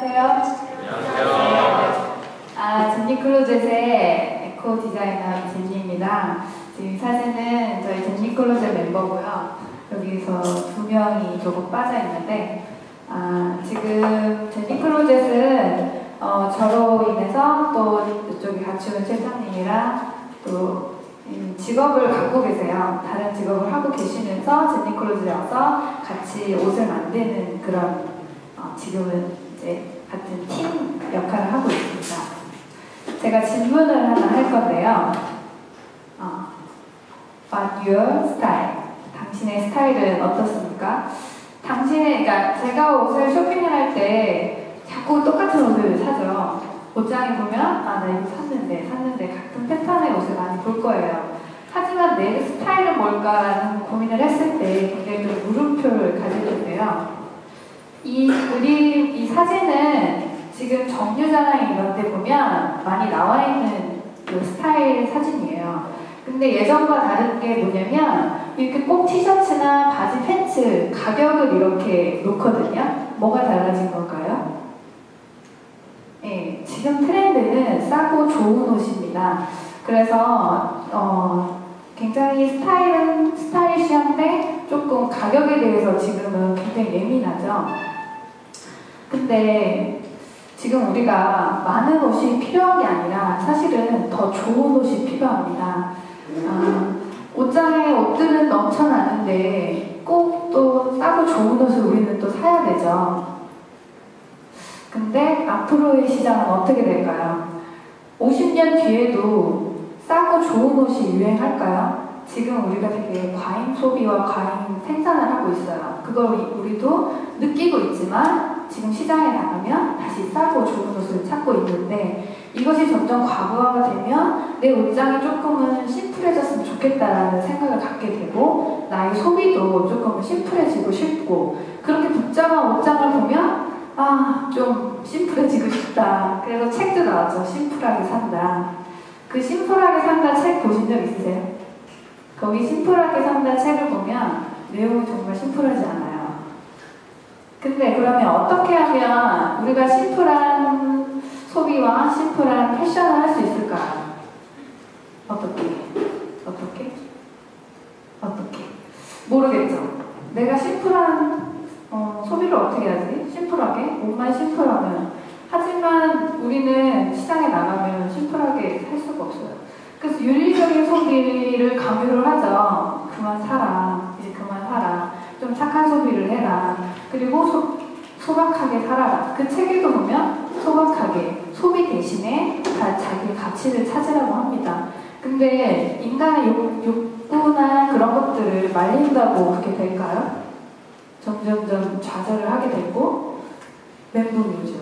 안녕하세요. 제니 클로젯의 에코 디자이너 제니입니다. 지금 사진은 저희 제니 클로젯 멤버고요. 여기서 2명이 조금 빠져 있는데, 지금 제니 클로젯은 저로 인해서 또 이쪽에 같이 온 실장님이랑 또 직업을 갖고 계세요. 다른 직업을 하고 계시면서 제니 클로젯에 와서 같이 옷을 만드는 그런 지금은 이제 같은 팀 역할을 하고 있습니다. 제가 질문을 하나 할 건데요. What your style? 당신의 스타일은 어떻습니까? 그러니까 제가 옷을 쇼핑을 할 때 자꾸 똑같은 옷을 사죠. 옷장에 보면 나 이거 샀는데 같은 패턴의 옷을 많이 볼 거예요. 하지만 내 스타일은 뭘까라는 고민을 했을 때 굉장히 좀 물음표를 가질 텐데요. 이 사진은 지금 정류장 이런 데 보면 많이 나와 있는 그 스타일 사진이에요. 근데 예전과 다른 게 뭐냐면 이렇게 꼭 티셔츠나 바지, 팬츠 가격을 이렇게 놓거든요. 뭐가 달라진 걸까요? 네, 지금 트렌드는 싸고 좋은 옷입니다. 그래서 굉장히 스타일은 스타일시한데 조금 가격에 대해서 지금은 굉장히 예민하죠. 근데 지금 우리가 많은 옷이 필요한 게 아니라 사실은 더 좋은 옷이 필요합니다. 옷장에 옷들은 넘쳐나는데 꼭 또 싸고 좋은 옷을 우리는 또 사야 되죠. 근데 앞으로의 시장은 어떻게 될까요? 50년 뒤에도 싸고 좋은 옷이 유행할까요? 지금 우리가 되게 과잉 소비와 과잉 생산을 하고 있어요. 그걸 우리도 느끼고 있지만 지금 시장에 나가면 다시 싸고 좋은 옷을 찾고 있는데 이것이 점점 과거화가 되면 내 옷장이 조금은 심플해졌으면 좋겠다라는 생각을 갖게 되고 나의 소비도 조금은 심플해지고 싶고 그렇게 복잡한 옷장을 보면 좀 심플해지고 싶다. 그래서 책도 나왔죠. 심플하게 산다. 그 심플하게 산다 책 보신 적 있으세요? 거기 심플하게 산다 책을 보면 내용이 정말 심플하지 않아요. 근데 그러면 어떻게 하면 우리가 심플한 소비와 심플한 패션을 할 수 있을까요? 어떻게? 모르겠죠. 내가 심플한 소비를 어떻게 하지? 심플하게? 옷만 심플하면. 하지만 우리는 시장에 나가면 심플하게 살 수가 없어요. 그래서 윤리적인 소비를 강요를 하죠. 그만 사라. 이제 그만 사라. 좀 착한 소비를 해라. 그리고 소박하게 살아라. 그 책에도 보면 소박하게 소비 대신에 자기의 가치를 찾으라고 합니다. 근데 인간의 욕구나 그런 것들을 말린다고 그렇게 될까요? 점점점 좌절을 하게 되고 멘붕이죠.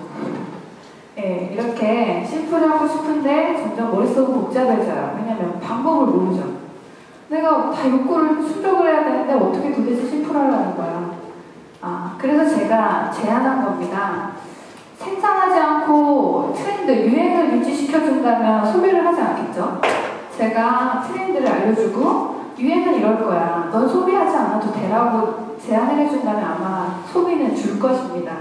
네, 이렇게 심플하고 싶은데 점점 머릿속은 복잡해져요. 왜냐면 방법을 모르죠. 내가 다 욕구를 충족을 해야 되는데 어떻게 도대체 심플하려는 거야. 그래서 제가 제안한 겁니다. 생산하지 않고 트렌드, 유행을 유지시켜준다면 소비를 하지 않겠죠? 제가 트렌드를 알려주고 유행은 이럴 거야. 넌 소비하지 않아도 되라고 제안을 해준다면 아마 소비는 줄 것입니다.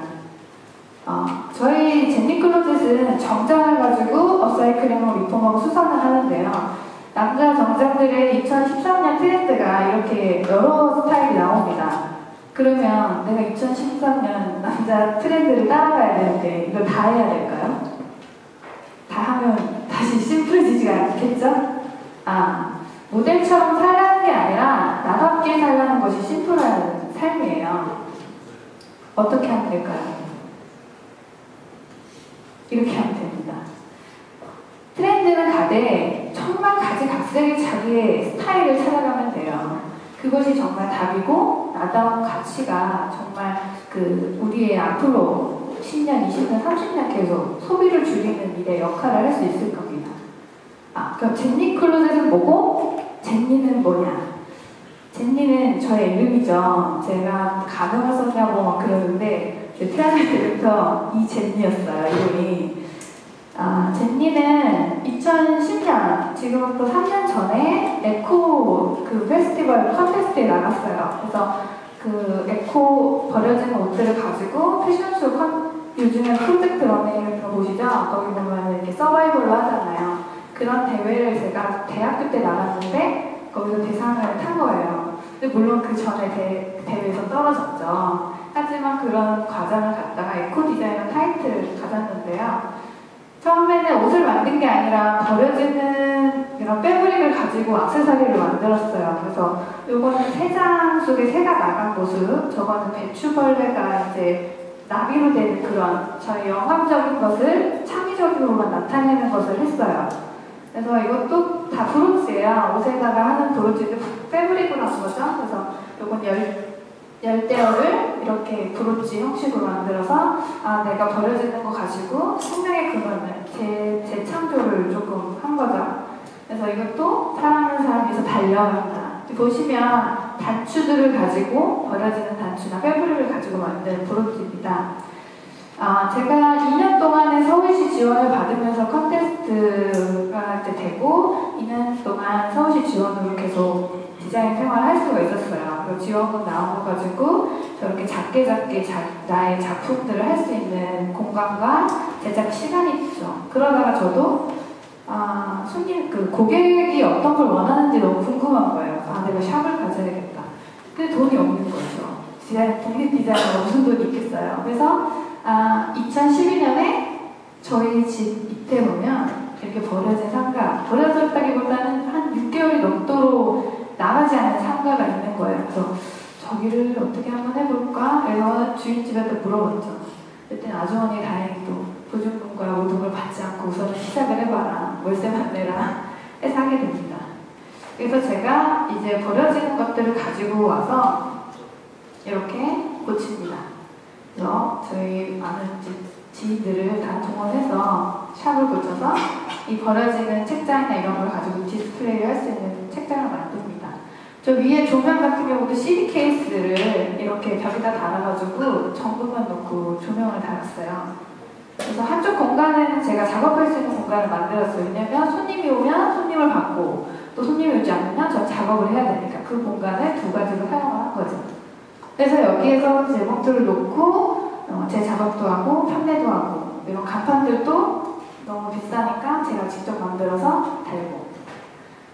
저희 제니 클로젯은 정장을 가지고 업사이클링으로 리폼하고 수선을 하는데요. 남자 정장들의 2013년 트렌드가 이렇게 여러 스타일이 나옵니다. 그러면 내가 2013년 남자 트렌드를 따라가야 되는데 이걸 다 해야 될까요? 다 하면 다시 심플해지지가 않겠죠? 모델처럼 살라는 게 아니라 나답게 살라는 것이 심플한 삶이에요. 어떻게 하면 될까요? 이렇게 하면 됩니다. 트렌드는 가되 정말 가지각색의 자기의 스타일을 찾아가면 돼요. 그것이 정말 답이고 나다운 가치가 정말 우리의 앞으로 10년, 20년, 30년 계속 소비를 줄이는 일의 역할을 할 수 있을 겁니다. 그럼 제니 클로젯은 뭐고 제니는 뭐냐? 제니는 저의 이름이죠. 제가 가능을 썼냐고 막 그러는데 태어날 때부터 이제니였어요, 이름이. 제니는 2010년, 지금부터 3년 전에 에코 페스티벌 컨테스트에 나갔어요. 그래서 그 에코 버려진 옷들을 가지고 패션쇼 요즘에 프로젝트 러닝 같은 거 보시죠? 거기 보면 이렇게 서바이벌로 하잖아요. 그런 대회를 제가 대학교 때 나갔는데 거기서 대상을 탄 거예요. 근데 물론 그 전에 대회에서 떨어졌죠. 하지만 그런 과정을 갖다가 에코 디자이너 타이틀을 가졌는데요. 처음에는 옷을 만든 게 아니라 버려지는 이런 패브릭을 가지고 액세서리를 만들었어요. 그래서 요거는 새장 속에 새가 나간 모습, 저거는 배추벌레가 이제 나비로 된 그런 저희 영감적인 것을 창의적으로만 나타내는 것을 했어요. 그래서 이것도 다 브로치예요. 옷에다가 하는 브로치인데 패브릭으로 한 거죠. 그래서 요건 열대어를 이렇게 브로치 형식으로 만들어서 내가 버려지는 거 가지고 생명의 근원을 재창조를 조금 한 거죠. 그래서 이것도 사랑하는 사람에서 달려간다. 보시면 단추들을 가지고 버려지는 단추나 패브릭을 가지고 만든 브로치입니다. 제가 2년 동안의 서울시 지원을 받으면서 컨테스트가 이제 되고 2년 동안 서울시 지원으로 계속 디자인 생활을 할 수가 있었어요. 그리고 지원금 나온 거 가지고 저렇게 작게 나의 작품들을 할 수 있는 공간과 제작 시간이 있죠. 그러다가 저도 고객이 어떤 걸 원하는지 너무 궁금한 거예요. 내가 샵을 가져야겠다. 근데 돈이 없는 거죠. 독립 디자이너가 무슨 돈이 있겠어요. 그래서 2012년에 저희 집 밑에 보면 이렇게 버려진 상가, 버려졌다기보다는 한 6개월이 넘도록 나가지 않은 상가가 있는 거예요. 그래서 저기를 어떻게 한번 해볼까? 그래서 주인집한테 물어봤죠. 그때 아주머니 다행히도 보증금과 모든 걸 받지 않고 우선 시작을 해봐라. 월세만 내라. 해서 하게 됩니다. 그래서 제가 이제 버려지는 것들을 가지고 와서 이렇게 고칩니다. 그래서 저희 아는 지인들을 다 동원해서 샵을 고쳐서 이 버려지는 책장이나 이런 걸 가지고 디스플레이를 할 수 있는 책장을 만듭니다. 저 위에 조명 같은 경우도 CD 케이스를 이렇게 벽에다 달아가지고 전구만 넣고 조명을 달았어요. 그래서 한쪽 공간에는 제가 작업할 수 있는 공간을 만들었어요. 왜냐면 손님이 오면 손님을 받고 또 손님이 오지 않으면 저 작업을 해야 되니까 그 공간을 두 가지로 사용을 한 거죠. 그래서 여기에서 제 목줄을 놓고 제 작업도 하고 판매도 하고 이런 간판들도 너무 비싸니까 제가 직접 만들어서 달고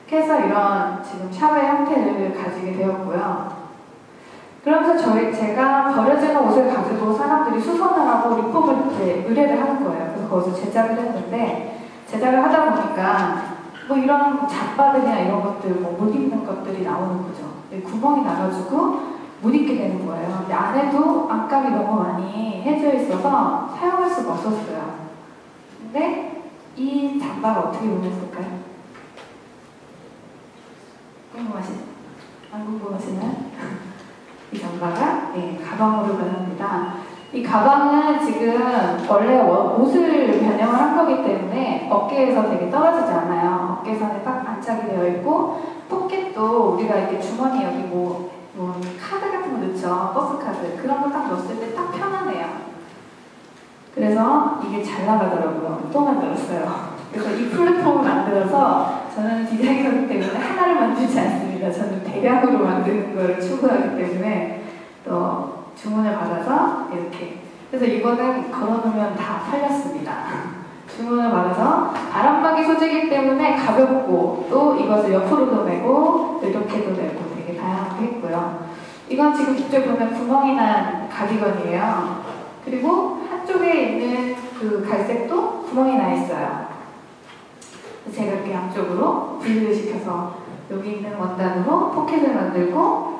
이렇게 해서 이런 지금 샵의 형태를 가지게 되었고요. 그러면서 제가 버려지는 옷을 가지고 사람들이 수선을 하고 리폼을 이렇게 의뢰를 하는 거예요. 그래서 거기서 제작을 했는데 제작을 하다 보니까 뭐 이런 잡바들이나 이런 것들 못 입는 것들이 나오는 거죠. 구멍이 나가지고 못 입게 되는 거예요. 근데 안에도 안감이 너무 많이 해져 있어서 사용할 수가 없었어요. 근데 이 잠바가 어떻게 변했을까요? 안 궁금하시나요? 이 잠바가 가방으로 변합니다. 이 가방은 지금 원래 옷을 변형을 한 거기 때문에 어깨에서 되게 떨어지지 않아요. 어깨선에 딱 안착이 되어 있고 포켓도 우리가 이렇게 주머니 여기 뭐 카드 같은 거 넣죠. 버스 카드. 그런 거 딱 넣었을 때 딱 편하네요. 그래서 이게 잘 나가더라고요. 또 만들었어요. 그래서 이 플랫폼을 만들어서 저는 디자이너이기 때문에 하나를 만들지 않습니다. 저는 대량으로 만드는 걸 추구하기 때문에 또 주문을 받아서 이렇게. 그래서 이거는 걸어놓으면 다 팔렸습니다. 주문을 받아서 바람막이 소재이기 때문에 가볍고 또 이것을 옆으로도 메고 이렇게도 메고 되게 다양하게 했고요. 이건 지금 직접 보면 구멍이 난 가디건이에요. 그리고 한쪽에 있는 그 갈색도 구멍이 나 있어요. 제가 이렇게 양쪽으로 분리를 시켜서 여기 있는 원단으로 포켓을 만들고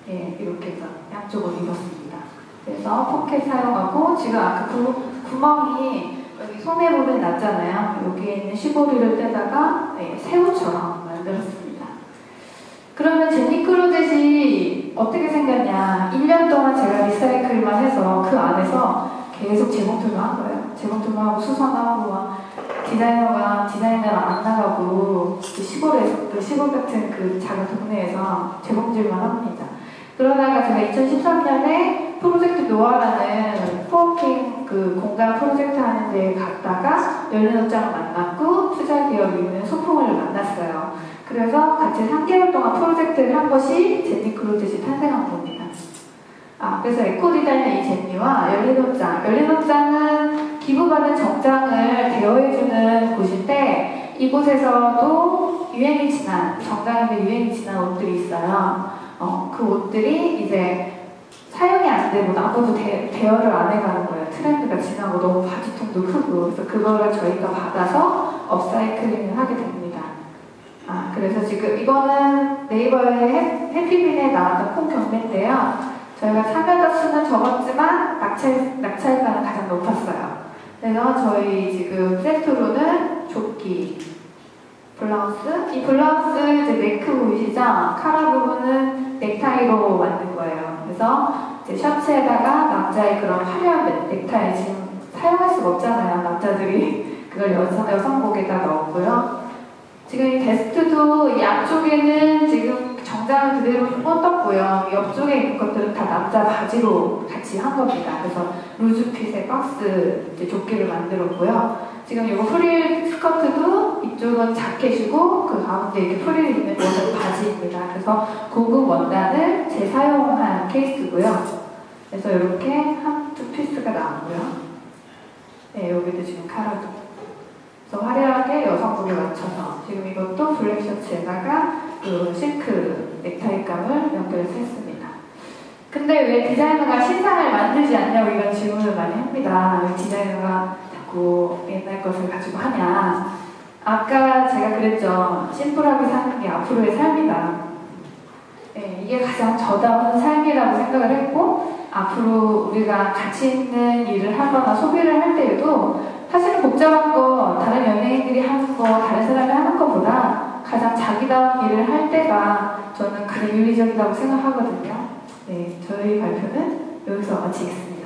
이렇게 해서 양쪽으로 입었습니다. 그래서 포켓 사용하고 지금 아까 구멍이 여기 손에 보면 났잖아요. 여기에 있는 시보리를 떼다가 새우처럼 만들었습니다. 그러면 제니 클로젯이 어떻게 생겼냐. 1년 동안 제가 리사이클만 해서 그 안에서 계속 재봉틀만 한 거예요. 재봉틀만 하고 수선하고 디자이너랑 안 나가고 그 시골 같은 그 작은 동네에서 재봉질만 합니다. 그러다가 제가 2013년에 프로젝트 노아라는 코워킹 그 공간 프로젝트 하는 데 갔다가 열린옷장을 만났고 투자기업 이후에 소품을 만났어요. 그래서 같이 3개월 동안 프로젝트를 한 것이 제니 클로젯이 탄생한 겁니다. 그래서 에코디자이너 이제니와 열린옷장은 기부받은 정장을 대여해주는 곳인데 이곳에서도 유행이 지난, 정장인데 유행이 지난 옷들이 있어요. 그 옷들이 이제 사용이 안 되고 아무도 대여를 안 해가는 거예요. 트렌드가 지나고 너무 바지통도 크고. 그래서 그거를 저희가 받아서 업사이클링을 하게 됩니다. 그래서 지금 이거는 네이버의 해피빈에 나왔던 콩 경매인데요. 저희가 참여자 수는 적었지만 낙찰가는 가장 높았어요. 그래서 저희 지금 세트로는 조끼, 블라우스, 이 블라우스 이제 네크 보이시죠? 카라 부분은 넥타이로 만든 거예요. 그래서 이제 셔츠에다가 남자의 그런 화려한 넥타이 지금 사용할 수가 없잖아요. 남자들이 그걸 여성복에다 넣었고요. 지금 이 베스트도 이 앞쪽에는 지금 정장을 그대로 뻗었고요. 옆쪽에 있는 것들은 다 남자 바지로 같이 한 겁니다. 그래서 루즈핏의 박스 이제 조끼를 만들었고요. 지금 이거 프릴 스커트도 이쪽은 자켓이고 그 가운데 이렇게 프릴 있는 것은 바지입니다. 그래서 고급 원단을 재사용한 케이스고요. 그래서 이렇게 두 피스가 나오고요. 네, 여기도 지금 카라도. 그래서 화려하게 여성복에 맞춰서 지금 이것도 블랙 셔츠에다가 그 실크 넥타이감을 연결해서 했습니다. 근데 왜 디자이너가 신상을 만들지 않냐고 이런 질문을 많이 합니다. 왜 디자이너가 자꾸 옛날 것을 가지고 하냐. 아까 제가 그랬죠. 심플하게 사는 게 앞으로의 삶이다. 네, 이게 가장 저다운 삶이라고 생각을 했고 앞으로 우리가 가치 있는 일을 하거나 소비를 할 때에도 사실은 복잡한 거, 다른 연예인들이 하는 거, 다른 사람이 하는 것보다 가장 자기다운 일을 할 때가 저는 가장 윤리적이라고 생각하거든요. 네, 저희 발표는 여기서 마치겠습니다.